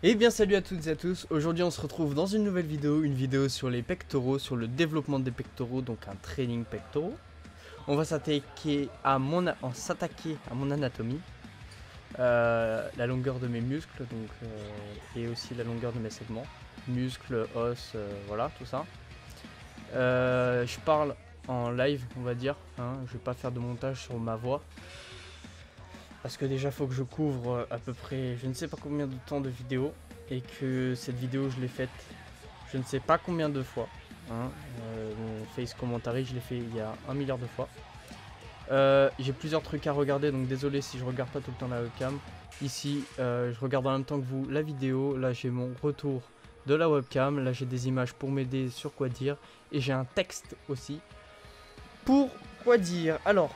Et bien salut à toutes et à tous, aujourd'hui on se retrouve dans une nouvelle vidéo, une vidéo sur les pectoraux, sur le développement des pectoraux, donc un training pectoraux. On va s'attaquer à mon anatomie, la longueur de mes muscles, et aussi la longueur de mes segments, muscles, os, voilà tout ça. Je parle en live on va dire, hein, je vais pas faire de montage sur ma voix. Parce que déjà faut que je couvre à peu près je ne sais pas combien de temps de vidéo. Et que cette vidéo je l'ai faite je ne sais pas combien de fois. Hein. Mon face commentary je l'ai fait il y a 1 milliard de fois. J'ai plusieurs trucs à regarder donc désolé si je regarde pas tout le temps la webcam. Ici je regarde en même temps que vous la vidéo. Là j'ai mon retour de la webcam. Là j'ai des images pour m'aider sur quoi dire. Et j'ai un texte aussi pour quoi dire. Alors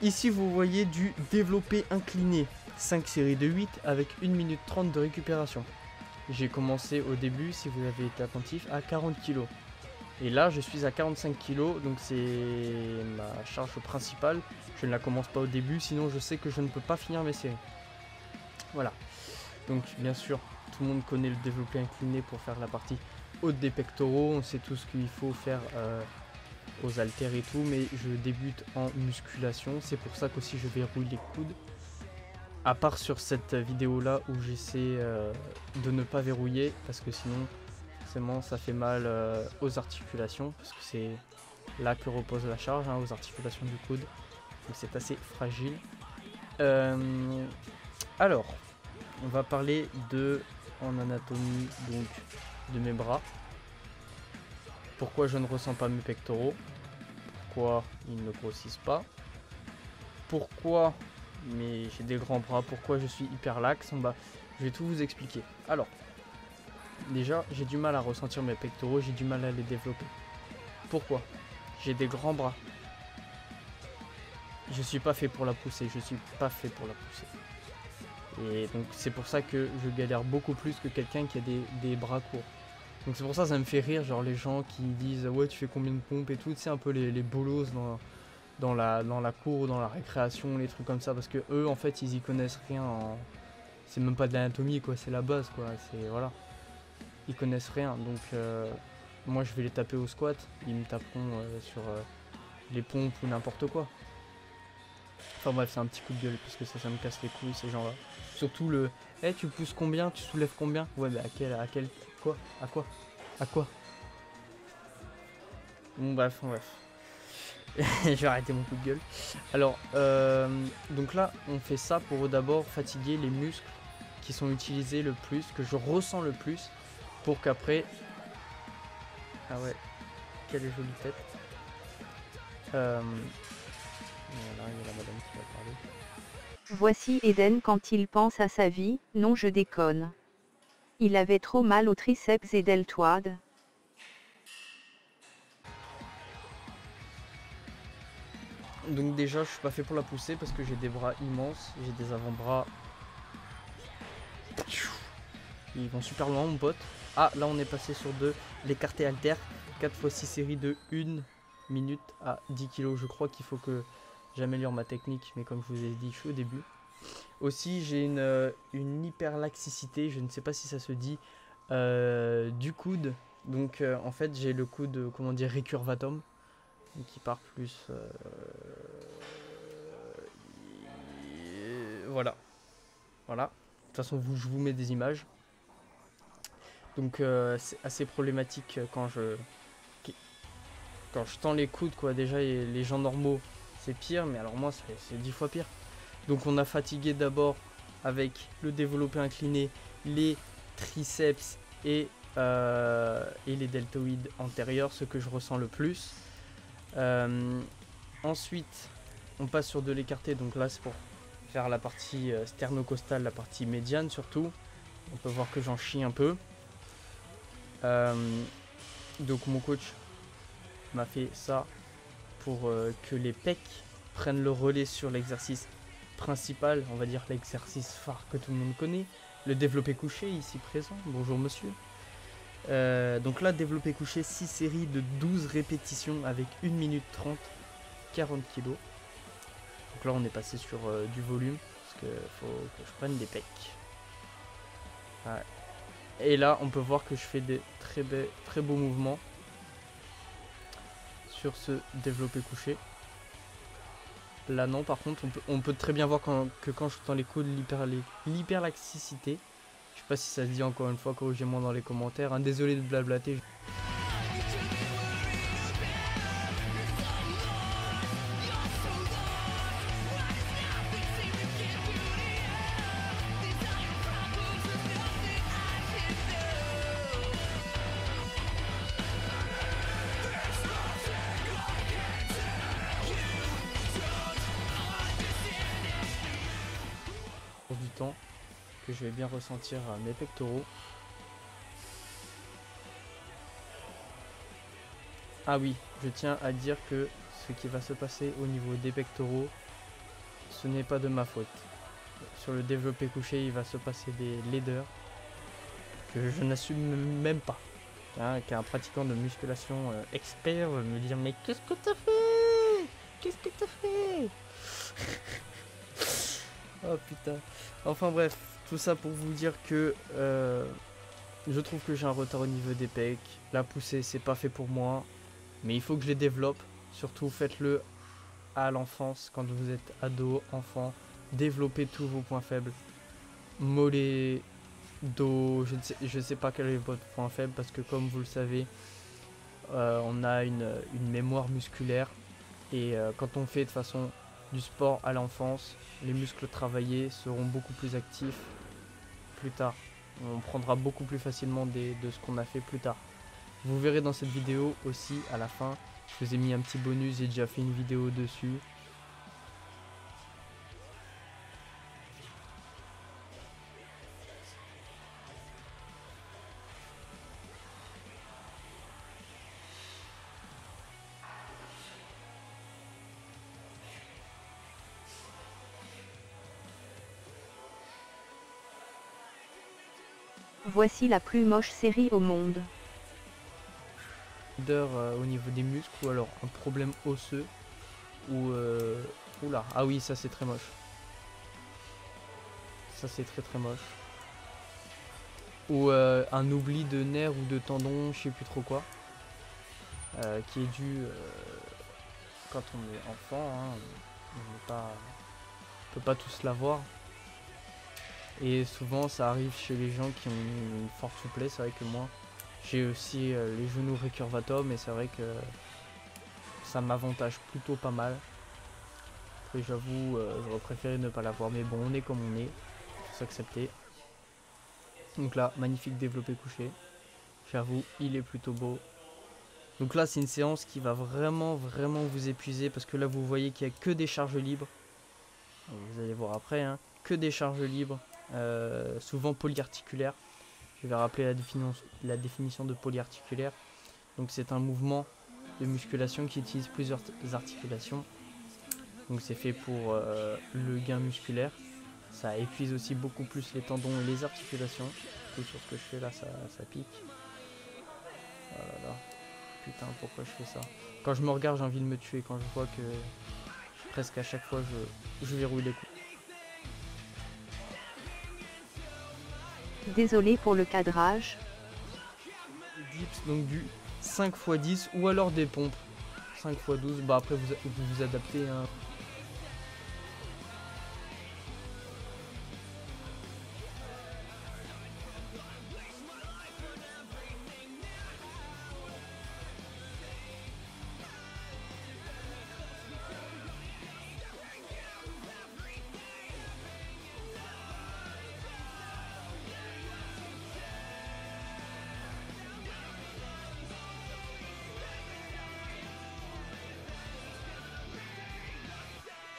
ici vous voyez du développé incliné, 5 séries de 8 avec 1 minute 30 de récupération. J'ai commencé au début, si vous avez été attentif, à 40 kg. Et là je suis à 45 kg, donc c'est ma charge principale. Je ne la commence pas au début, sinon je sais que je ne peux pas finir mes séries. Voilà. Donc bien sûr, tout le monde connaît le développé incliné pour faire la partie haute des pectoraux. On sait tout ce qu'il faut faire aux haltères et tout, mais je débute en musculation. C'est pour ça qu'aussi je verrouille les coudes. À part sur cette vidéo là où j'essaie de ne pas verrouiller, parce que sinon forcément ça fait mal aux articulations, parce que c'est là que repose la charge, hein, aux articulations du coude. Donc c'est assez fragile. Alors, on va parler en anatomie donc de mes bras. Pourquoi je ne ressens pas mes pectoraux? Pourquoi ils ne grossissent pas? Pourquoi mais j'ai des grands bras? Pourquoi je suis hyper lax? Je vais tout vous expliquer. Alors, déjà, j'ai du mal à ressentir mes pectoraux, j'ai du mal à les développer. Pourquoi? J'ai des grands bras. Je suis pas fait pour la pousser, je suis pas fait pour la pousser. Et donc c'est pour ça que je galère beaucoup plus que quelqu'un qui a des bras courts. Donc c'est pour ça que ça me fait rire, genre les gens qui disent ouais tu fais combien de pompes et tout, c'est un peu les bolos dans la cour, dans la récréation, les trucs comme ça, parce que eux en fait ils y connaissent rien en... C'est même pas de l'anatomie quoi, c'est la base quoi, c'est voilà. Ils connaissent rien, donc moi je vais les taper au squat, ils me taperont sur les pompes ou n'importe quoi. Enfin bref, c'est un petit coup de gueule parce que ça me casse les couilles ces gens-là. Surtout le hey, tu pousses combien, tu soulèves combien? Ouais, mais à quel quoi? À quoi? À quoi? Bon bref, je vais arrêter mon coup de gueule. Alors, donc là, on fait ça pour d'abord fatiguer les muscles qui sont utilisés le plus, que je ressens le plus, pour qu'après... Ah ouais, quelle jolie tête. Voilà, il y a la madame qui va parler. Voici Eden quand il pense à sa vie, non je déconne. Il avait trop mal au triceps et deltoïdes. Donc déjà, je suis pas fait pour la pousser parce que j'ai des bras immenses, j'ai des avant-bras... Ils vont super loin mon pote. Ah, là on est passé sur de l'écarté halter, 4x6 séries de 1 minute à 10 kg. Je crois qu'il faut que j'améliore ma technique, mais comme je vous ai dit, je suis au début. Aussi, j'ai une hyperlaxicité, je ne sais pas si ça se dit, du coude. Donc en fait, j'ai le coude, comment dire, récurvatum, qui part plus... voilà. Voilà. De toute façon, je vous mets des images. Donc c'est assez problématique quand je tends les coudes quoi. Déjà les gens normaux c'est pire, mais alors moi c'est 10 fois pire. Donc on a fatigué d'abord avec le développé incliné, les triceps et les deltoïdes antérieurs, ce que je ressens le plus. Ensuite on passe sur de l'écarté, donc là c'est pour faire la partie sternocostale, la partie médiane surtout. On peut voir que j'en chie un peu. Donc mon coach m'a fait ça pour que les pecs prennent le relais sur l'exercice principal, on va dire l'exercice phare que tout le monde connaît, le développé couché ici présent. Bonjour monsieur. Donc là, développé couché, 6 séries de 12 répétitions avec 1 minute 30, 40 kg. Donc là, on est passé sur du volume parce qu'il faut que je prenne des pecs. Ouais. Et là, on peut voir que je fais des très beaux mouvements sur ce développé couché. Là non, par contre, on peut très bien voir que quand je suis dans les coudes, l'hyperlaxicité. Je sais pas si ça se dit encore une fois, corrigez-moi dans les commentaires. Hein, désolé de blablater. Du temps que je vais bien ressentir mes pectoraux. Ah oui, je tiens à dire que ce qui va se passer au niveau des pectoraux, ce n'est pas de ma faute. Sur le développé couché, il va se passer des laideurs que je n'assume même pas. Hein, qu'un pratiquant de musculation expert va me dire mais qu'est-ce que t'as fait? Qu'est-ce que t'as fait? Oh putain. Enfin bref, tout ça pour vous dire que je trouve que j'ai un retard au niveau des pecs. La poussée, c'est pas fait pour moi. Mais il faut que je les développe. Surtout, faites-le à l'enfance, quand vous êtes ado, enfant. Développez tous vos points faibles. Mollets, dos, je ne sais pas quel est votre point faible. Parce que comme vous le savez, on a une mémoire musculaire. Et quand on fait de façon du sport à l'enfance, les muscles travaillés seront beaucoup plus actifs plus tard. On prendra beaucoup plus facilement de ce qu'on a fait plus tard. Vous verrez dans cette vidéo aussi à la fin, je vous ai mis un petit bonus, j'ai déjà fait une vidéo dessus. Voici la plus moche série au monde. Au niveau des muscles ou alors un problème osseux ou oula, ah oui, ça c'est très moche. Ça c'est très moche. Ou un oubli de nerfs ou de tendons, je sais plus trop quoi. Qui est dû quand on est enfant, hein, on peut pas tous l'avoir. Et souvent ça arrive chez les gens qui ont une forte souplesse. C'est vrai que moi j'ai aussi les genoux récurvateurs, mais c'est vrai que ça m'avantage plutôt pas mal. Après j'avoue, j'aurais préféré ne pas l'avoir, mais bon, on est comme on est, faut s'accepter. Donc là, magnifique développé couché, j'avoue, il est plutôt beau. Donc là c'est une séance qui va vraiment vous épuiser, parce que là vous voyez qu'il n'y a que des charges libres. Vous allez voir après, hein, que des charges libres, souvent polyarticulaires. Je vais rappeler la définition de polyarticulaire. Donc c'est un mouvement de musculation qui utilise plusieurs articulations. Donc c'est fait pour le gain musculaire. Ça épuise aussi beaucoup plus les tendons et les articulations. Tout sur ce que je fais là, ça pique. Oh là là. Putain, pourquoi je fais ça? Quand je me regarde, j'ai envie de me tuer. Quand je vois que presque à chaque fois, je verrouille les coups. Désolé pour le cadrage. Dips, donc du 5 x 10 ou alors des pompes 5 x 12. Bah après vous adaptez, hein.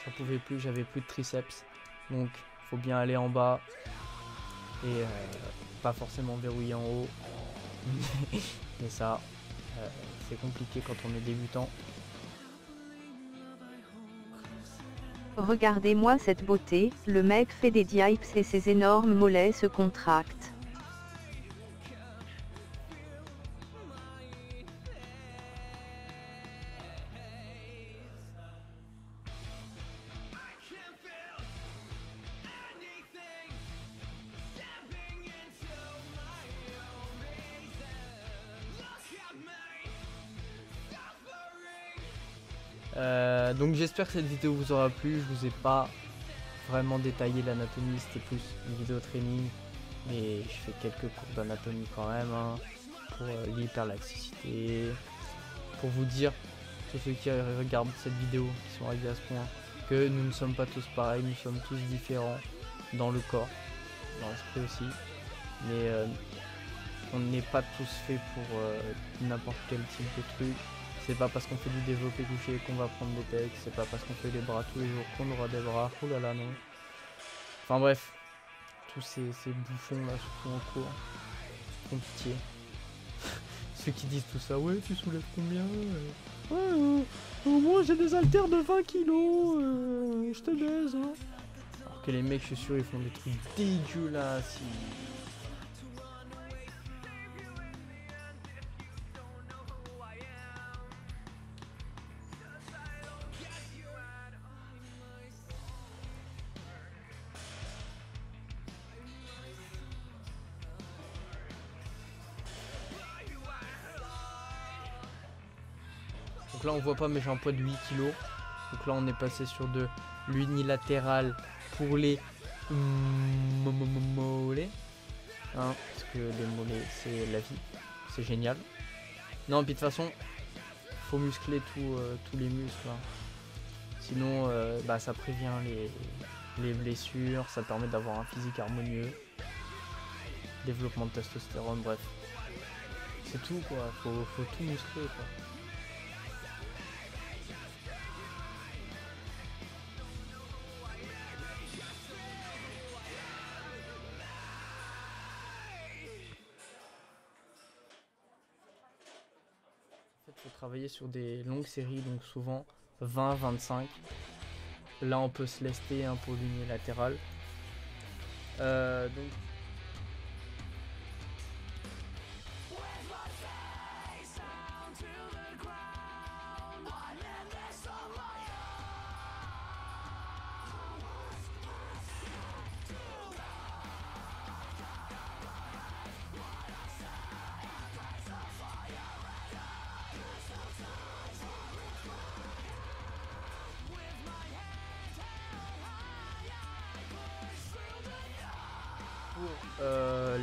J'en pouvais plus, j'avais plus de triceps. Donc faut bien aller en bas. Et pas forcément verrouiller en haut. Mais ça, c'est compliqué quand on est débutant. Regardez-moi cette beauté, le mec fait des dips et ses énormes mollets se contractent. Donc j'espère que cette vidéo vous aura plu. Je vous ai pas vraiment détaillé l'anatomie, c'était plus une vidéo training. Mais je fais quelques cours d'anatomie quand même, hein, pour l'hyperlaxicité. Pour vous dire, tous ceux qui regardent cette vidéo, qui sont arrivés à ce point, que nous ne sommes pas tous pareils, nous sommes tous différents dans le corps, dans l'esprit aussi. Mais on n'est pas tous faits pour n'importe quel type de truc. C'est pas parce qu'on fait du développé couché qu'on va prendre des pecs, c'est pas parce qu'on fait des bras tous les jours qu'on aura des bras, oh là là non. Enfin bref, tous ces bouffons là, surtout en cours, font pitié. Ceux qui disent tout ça, ouais tu soulèves combien ouais, moi j'ai des haltères de 20 kilos, je te baise hein. Alors que les mecs je suis sûr ils font des trucs dégueulasses. Donc là on voit pas mais j'ai un poids de 8 kg. Donc là on est passé sur de l'unilatéral pour les mollets. Hein, parce que les mollets c'est la vie. C'est génial. Non puis de toute façon faut muscler tous les muscles. Hein. Sinon bah, ça prévient les blessures. Ça permet d'avoir un physique harmonieux. Développement de testostérone, bref. C'est tout quoi. Faut tout muscler quoi. Il faut travailler sur des longues séries, donc souvent 20-25. Là on peut se lester hein, pour l'unilatéral. Donc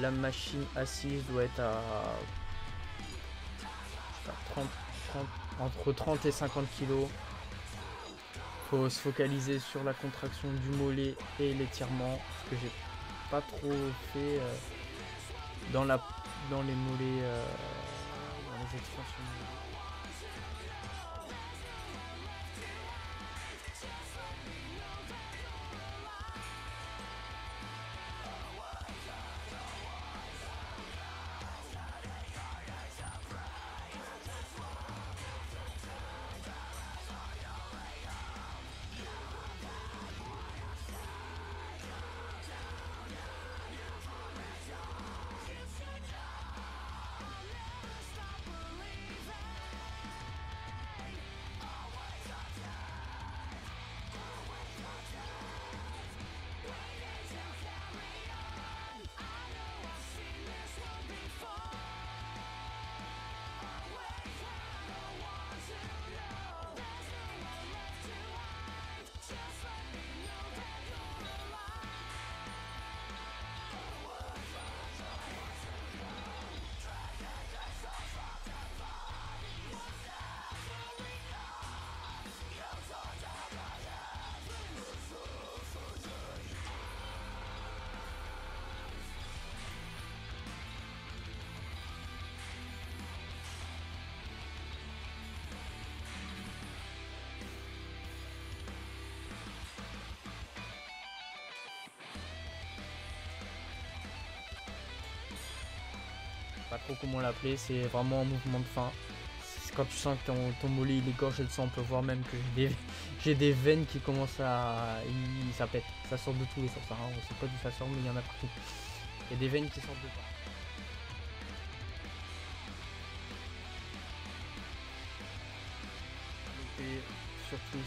la machine assise doit être à 30, entre 30 et 50 kg. Faut se focaliser sur la contraction du mollet et l'étirement, ce que j'ai pas trop fait dans les mollets, dans les extensions. Pas trop comment l'appeler, c'est vraiment un mouvement de fin. Quand tu sens que ton mollet il est gorgé de sang, on peut voir même que j'ai des veines qui commencent à... ça pète, ça sort de tous les sens, hein. On sait pas d'où ça sort mais il y en a partout. Il y a des veines qui sortent de partout. Et surtout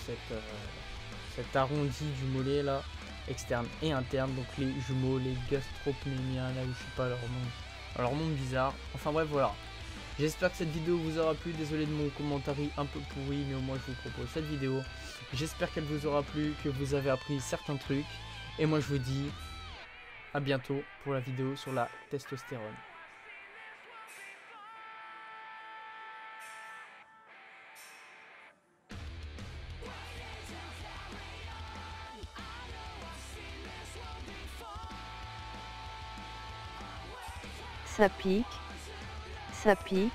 cet arrondi du mollet là, externe et interne, donc les jumeaux, les gastrocnémiens, là où je sais pas leur nom bizarre, enfin bref voilà. J'espère que cette vidéo vous aura plu. Désolé de mon commentaire un peu pourri, mais au moins je vous propose cette vidéo. J'espère qu'elle vous aura plu, que vous avez appris certains trucs. Et moi je vous dis à bientôt pour la vidéo sur la testostérone. Ça pique, ça pique.